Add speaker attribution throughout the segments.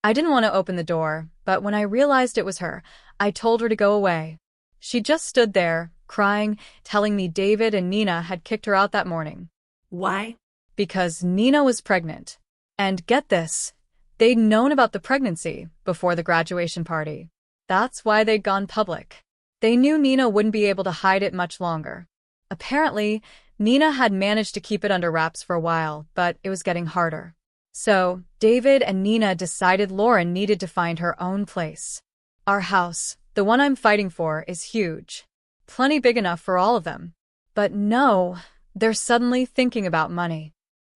Speaker 1: I didn't want to open the door, but when I realized it was her, I told her to go away. She just stood there, crying, telling me David and Nina had kicked her out that morning.
Speaker 2: Why?
Speaker 1: Because Nina was pregnant. And get this, they'd known about the pregnancy before the graduation party. That's why they'd gone public. They knew Nina wouldn't be able to hide it much longer. Apparently, Nina had managed to keep it under wraps for a while, but it was getting harder. So, David and Nina decided Lauren needed to find her own place. Our house, the one I'm fighting for, is huge. Plenty big enough for all of them. But no, they're suddenly thinking about money.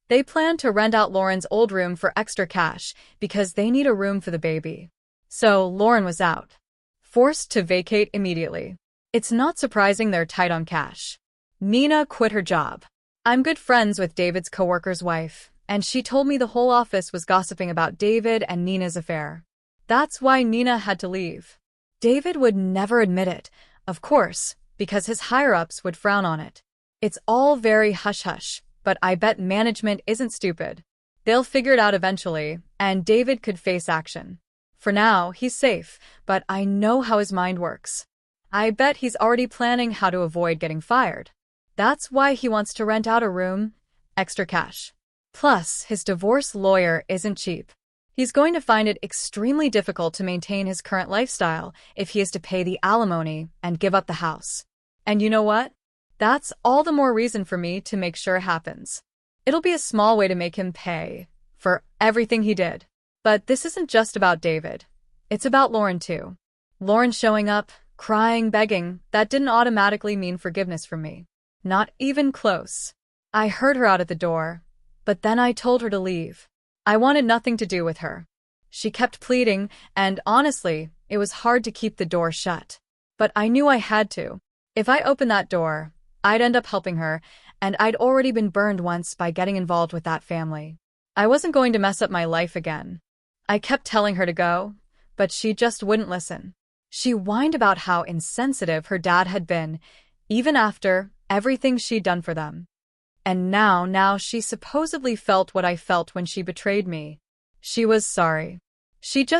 Speaker 1: They plan to rent out Lauren's old room for extra cash because they need a room for the baby. So, Lauren was out. Forced to vacate immediately. It's not surprising they're tight on cash. Nina quit her job. I'm good friends with David's coworker's wife, and she told me the whole office was gossiping about David and Nina's affair. That's why Nina had to leave. David would never admit it, of course, because his higher-ups would frown on it. It's all very hush-hush, but I bet management isn't stupid. They'll figure it out eventually, and David could face action. For now, he's safe, but I know how his mind works. I bet he's already planning how to avoid getting fired. That's why he wants to rent out a room, extra cash. Plus, his divorce lawyer isn't cheap. He's going to find it extremely difficult to maintain his current lifestyle if he is to pay the alimony and give up the house. And you know what? That's all the more reason for me to make sure it happens. It'll be a small way to make him pay for everything he did. But this isn't just about David. It's about Lauren too. Lauren showing up, crying, begging, that didn't automatically mean forgiveness from me. Not even close. I heard her out at the door, but then I told her to leave. I wanted nothing to do with her. She kept pleading, and honestly, it was hard to keep the door shut. But I knew I had to. If I opened that door, I'd end up helping her, and I'd already been burned once by getting involved with that family. I wasn't going to mess up my life again. I kept telling her to go, but she just wouldn't listen. She whined about how insensitive her dad had been, even after everything she'd done for them. And now she supposedly felt what I felt when she betrayed me. She was sorry. She just